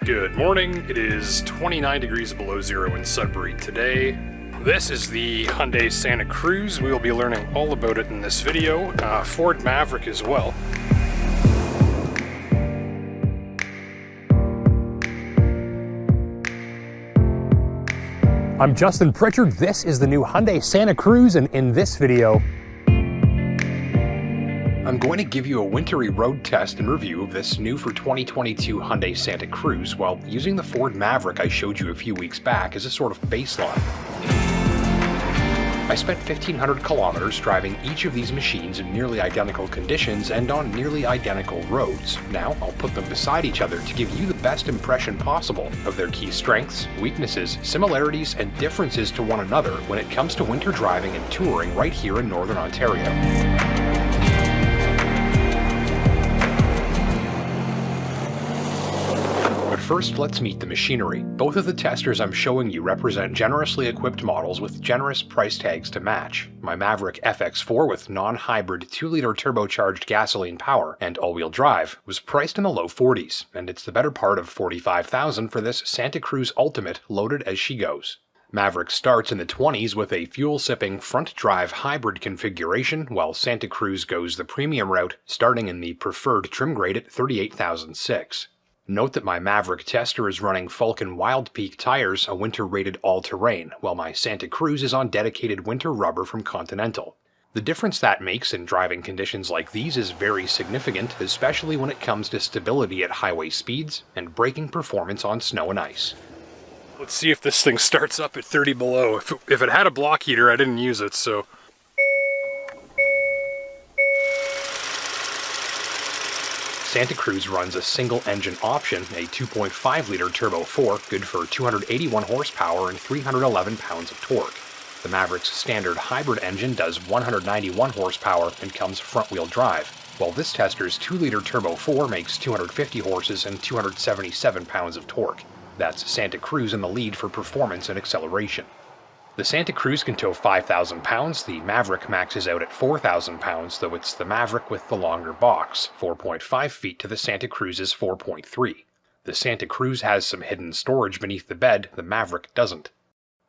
Good morning. It is 29 degrees below zero in Sudbury today. This is the Hyundai Santa Cruz. We will be learning all about it in this video. Ford Maverick as well. I'm Justin Pritchard. This is the new Hyundai Santa Cruz, and in this video, I'm going to give you a wintry road test and review of this new for 2022 Hyundai Santa Cruz while using the Ford Maverick I showed you a few weeks back as a sort of baseline. I spent 1,500 kilometers driving each of these machines in nearly identical conditions and on nearly identical roads. Now I'll put them beside each other to give you the best impression possible of their key strengths, weaknesses, similarities, and differences to one another when it comes to winter driving and touring right here in Northern Ontario. First, let's meet the machinery. Both of the testers I'm showing you represent generously equipped models with generous price tags to match. My Maverick FX4 with non-hybrid 2-liter turbocharged gasoline power and all-wheel drive was priced in the low 40s, and it's the better part of $45,000 for this Santa Cruz Ultimate loaded as she goes. Maverick starts in the 20s with a fuel-sipping front-drive hybrid configuration, while Santa Cruz goes the premium route, starting in the preferred trim grade at $38,006. Note that my Maverick tester is running Falken Wild Peak tires, a winter-rated all-terrain, while my Santa Cruz is on dedicated winter rubber from Continental. The difference that makes in driving conditions like these is very significant, especially when it comes to stability at highway speeds and braking performance on snow and ice. let's see if this thing starts up at 30 below. If it had a block heater, I didn't use it, so... Santa Cruz runs a single-engine option, a 2.5-liter Turbo 4, good for 281 horsepower and 311 pounds of torque. The Maverick's standard hybrid engine does 191 horsepower and comes front-wheel drive, while this tester's 2-liter Turbo 4 makes 250 horses and 277 pounds of torque. That's Santa Cruz in the lead for performance and acceleration. The Santa Cruz can tow 5,000 pounds, the Maverick maxes out at 4,000 pounds, though it's the Maverick with the longer box, 4.5 feet to the Santa Cruz's 4.3. The Santa Cruz has some hidden storage beneath the bed, the Maverick doesn't.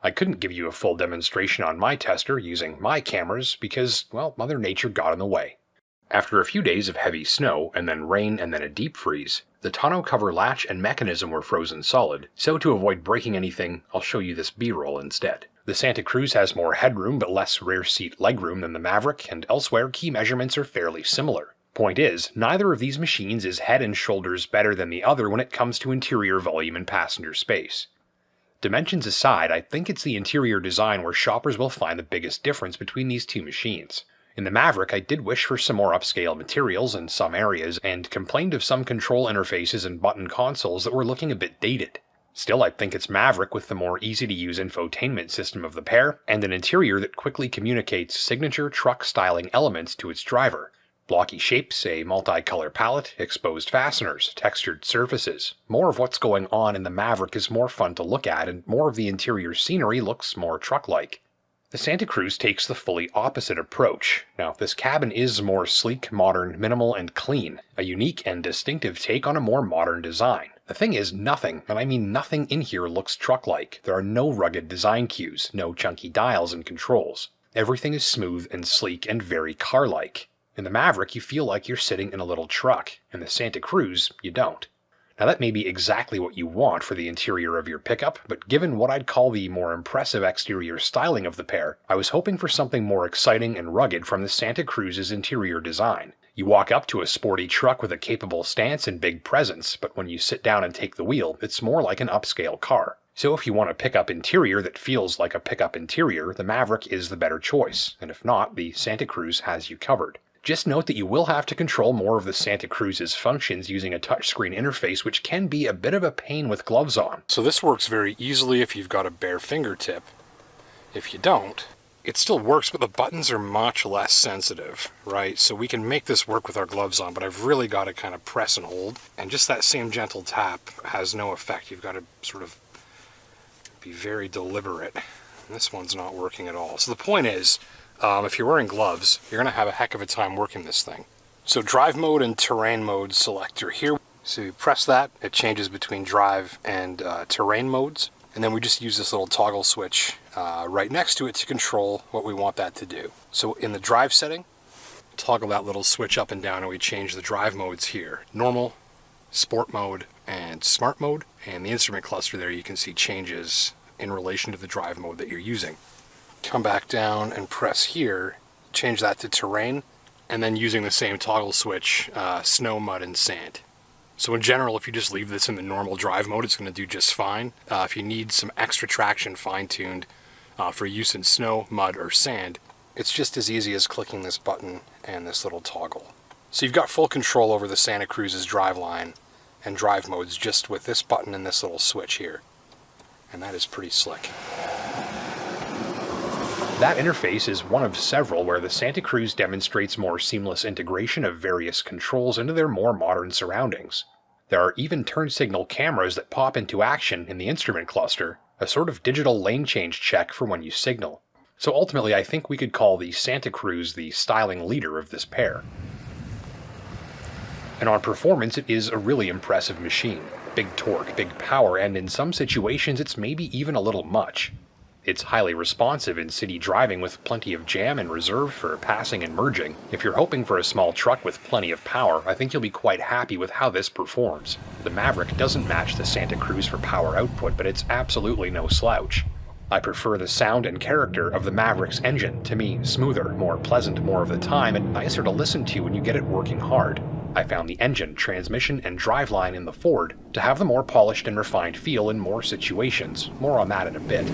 I couldn't give you a full demonstration on my tester using my cameras because, well, Mother Nature got in the way. After a few days of heavy snow, and then rain and then a deep freeze, the tonneau cover latch and mechanism were frozen solid, so to avoid breaking anything, I'll show you this B-roll instead. The Santa Cruz has more headroom but less rear seat legroom than the Maverick, and elsewhere key measurements are fairly similar. Point is, neither of these machines is head and shoulders better than the other when it comes to interior volume and passenger space. Dimensions aside, I think it's the interior design where shoppers will find the biggest difference between these two machines. In the Maverick, I did wish for some more upscale materials in some areas, and complained of some control interfaces and button consoles that were looking a bit dated. Still, I think it's Maverick with the more easy-to-use infotainment system of the pair, and an interior that quickly communicates signature truck-styling elements to its driver. Blocky shapes, a multicolor palette, exposed fasteners, textured surfaces. More of what's going on in the Maverick is more fun to look at, and more of the interior scenery looks more truck-like. The Santa Cruz takes the fully opposite approach. Now, this cabin is more sleek, modern, minimal, and clean, a unique and distinctive take on a more modern design. The thing is, nothing, and I mean nothing in here looks truck-like. There are no rugged design cues, no chunky dials and controls. Everything is smooth and sleek and very car-like. In the Maverick, you feel like you're sitting in a little truck. In the Santa Cruz, you don't. Now that may be exactly what you want for the interior of your pickup, but given what I'd call the more impressive exterior styling of the pair, I was hoping for something more exciting and rugged from the Santa Cruz's interior design. You walk up to a sporty truck with a capable stance and big presence, but when you sit down and take the wheel, it's more like an upscale car. So if you want a pickup interior that feels like a pickup interior, the Maverick is the better choice, and if not, the Santa Cruz has you covered. Just note that you will have to control more of the Santa Cruz's functions using a touchscreen interface, which can be a bit of a pain with gloves on. So this works very easily if you've got a bare fingertip. If you don't, it still works, but the buttons are much less sensitive, right? So we can make this work with our gloves on, but I've really got to kind of press and hold. And just that same gentle tap has no effect. You've got to sort of be very deliberate. And this one's not working at all. So the point is, if you're wearing gloves, you're going to have a heck of a time working this thing. So drive mode and terrain mode selector here. So you press that, it changes between drive and terrain modes. And then we just use this little toggle switch right next to it to control what we want that to do. So in the drive setting, toggle that little switch up and down and we change the drive modes here. Normal, sport mode, and smart mode. And the instrument cluster there, you can see changes in relation to the drive mode that you're using. Come back down and press here, change that to terrain, and then using the same toggle switch, snow, mud, and sand. So in general, if you just leave this in the normal drive mode, it's going to do just fine. If you need some extra traction fine-tuned for use in snow, mud, or sand, it's just as easy as clicking this button and this little toggle. So you've got full control over the Santa Cruz's driveline and drive modes just with this button and this little switch here. And that is pretty slick. That interface is one of several where the Santa Cruz demonstrates more seamless integration of various controls into their more modern surroundings. There are even turn signal cameras that pop into action in the instrument cluster, a sort of digital lane change check for when you signal. So ultimately I think we could call the Santa Cruz the styling leader of this pair. And on performance it is a really impressive machine. Big torque, big power, and in some situations it's maybe even a little much. It's highly responsive in city driving with plenty of jam and reserve for passing and merging. If you're hoping for a small truck with plenty of power, I think you'll be quite happy with how this performs. The Maverick doesn't match the Santa Cruz for power output, but it's absolutely no slouch. I prefer the sound and character of the Maverick's engine. To me, smoother, more pleasant more of the time, and nicer to listen to when you get it working hard. I found the engine, transmission, and driveline in the Ford to have the more polished and refined feel in more situations. More on that in a bit.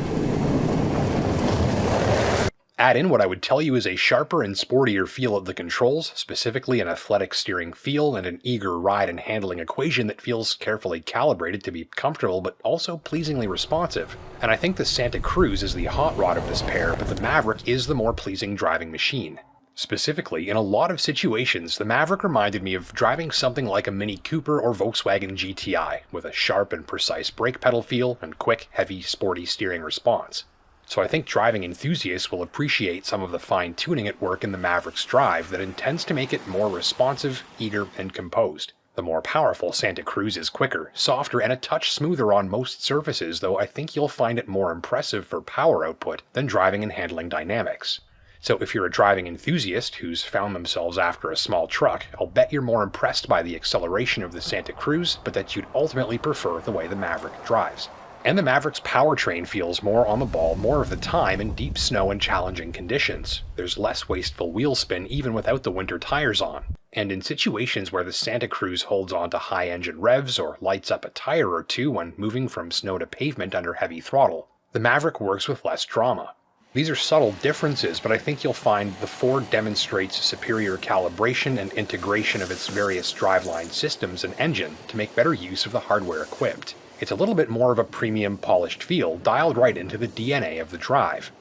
Add in what I would tell you is a sharper and sportier feel of the controls, specifically an athletic steering feel and an eager ride and handling equation that feels carefully calibrated to be comfortable but also pleasingly responsive. And I think the Santa Cruz is the hot rod of this pair, but the Maverick is the more pleasing driving machine. Specifically, in a lot of situations, the Maverick reminded me of driving something like a Mini Cooper or Volkswagen GTI, with a sharp and precise brake pedal feel and quick, heavy, sporty steering response. So I think driving enthusiasts will appreciate some of the fine-tuning at work in the Maverick's drive that intends to make it more responsive, eager, and composed. The more powerful Santa Cruz is quicker, softer, and a touch smoother on most surfaces, though I think you'll find it more impressive for power output than driving and handling dynamics. So if you're a driving enthusiast who's found themselves after a small truck, I'll bet you're more impressed by the acceleration of the Santa Cruz, but that you'd ultimately prefer the way the Maverick drives. And the Maverick's powertrain feels more on the ball more of the time in deep snow and challenging conditions. There's less wasteful wheel spin even without the winter tires on. And in situations where the Santa Cruz holds on to high engine revs or lights up a tire or two when moving from snow to pavement under heavy throttle, the Maverick works with less drama. These are subtle differences, but I think you'll find the Ford demonstrates superior calibration and integration of its various driveline systems and engine to make better use of the hardware equipped. It's a little bit more of a premium polished feel, dialed right into the DNA of the drive.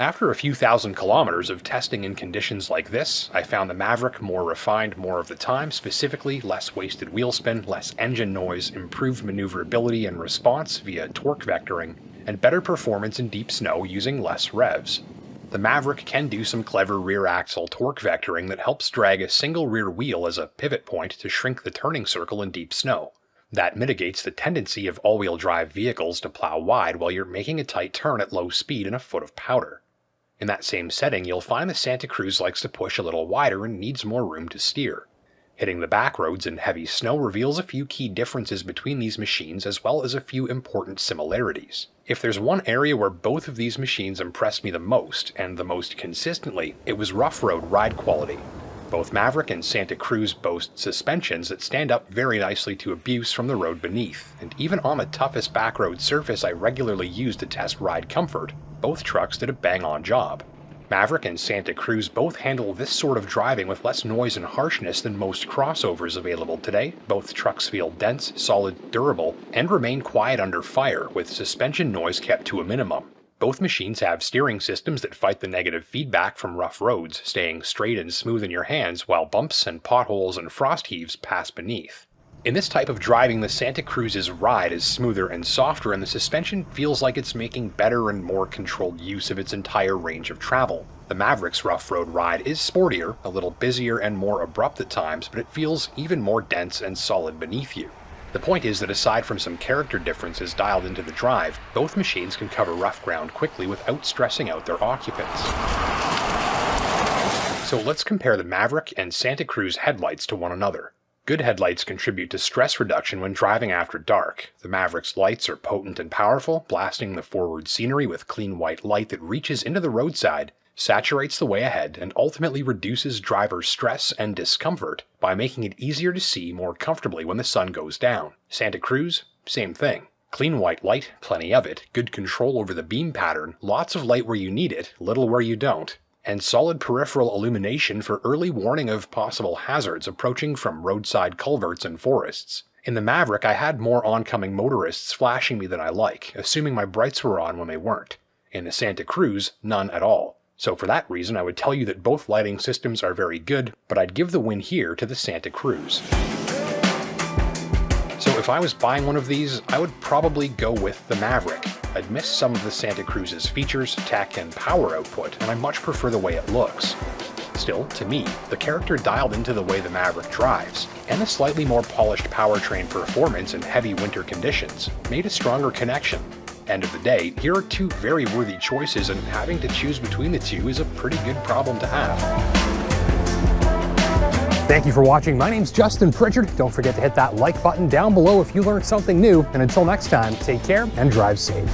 After a few thousand kilometers of testing in conditions like this, I found the Maverick more refined more of the time, specifically less wasted wheel spin, less engine noise, improved maneuverability and response via torque vectoring, and better performance in deep snow using less revs. The Maverick can do some clever rear axle torque vectoring that helps drag a single rear wheel as a pivot point to shrink the turning circle in deep snow. That mitigates the tendency of all-wheel drive vehicles to plow wide while you're making a tight turn at low speed in a foot of powder. In that same setting, you'll find the Santa Cruz likes to push a little wider and needs more room to steer. Hitting the back roads in heavy snow reveals a few key differences between these machines as well as a few important similarities. If there's one area where both of these machines impressed me the most, and the most consistently, it was rough road ride quality. Both Maverick and Santa Cruz boast suspensions that stand up very nicely to abuse from the road beneath, and even on the toughest backroad surface I regularly use to test ride comfort, both trucks did a bang-on job. Maverick and Santa Cruz both handle this sort of driving with less noise and harshness than most crossovers available today. Both trucks feel dense, solid, durable, and remain quiet under fire, with suspension noise kept to a minimum. Both machines have steering systems that fight the negative feedback from rough roads, staying straight and smooth in your hands while bumps and potholes and frost heaves pass beneath. In this type of driving, the Santa Cruz's ride is smoother and softer, and the suspension feels like it's making better and more controlled use of its entire range of travel. The Maverick's rough road ride is sportier, a little busier and more abrupt at times, but it feels even more dense and solid beneath you. The point is that aside from some character differences dialed into the drive, both machines can cover rough ground quickly without stressing out their occupants. So let's compare the Maverick and Santa Cruz headlights to one another. Good headlights contribute to stress reduction when driving after dark. The Maverick's lights are potent and powerful, blasting the forward scenery with clean white light that reaches into the roadside, saturates the way ahead, and ultimately reduces driver stress and discomfort by making it easier to see more comfortably when the sun goes down. Santa Cruz, same thing. Clean white light, plenty of it, good control over the beam pattern, lots of light where you need it, little where you don't, and solid peripheral illumination for early warning of possible hazards approaching from roadside culverts and forests. In the Maverick, I had more oncoming motorists flashing me than I like, assuming my brights were on when they weren't. In the Santa Cruz, none at all. So for that reason, I would tell you that both lighting systems are very good, but I'd give the win here to the Santa Cruz. So if I was buying one of these, I would probably go with the Maverick. I'd miss some of the Santa Cruz's features, tech, and power output, and I much prefer the way it looks. Still, to me, the character dialed into the way the Maverick drives, and the slightly more polished powertrain performance in heavy winter conditions made a stronger connection. End of the day, here are two very worthy choices, and having to choose between the two is a pretty good problem to have. Thank you for watching. My name's Justin Pritchard. Don't forget to hit that like button down below if you learned something new. And until next time, take care and drive safe.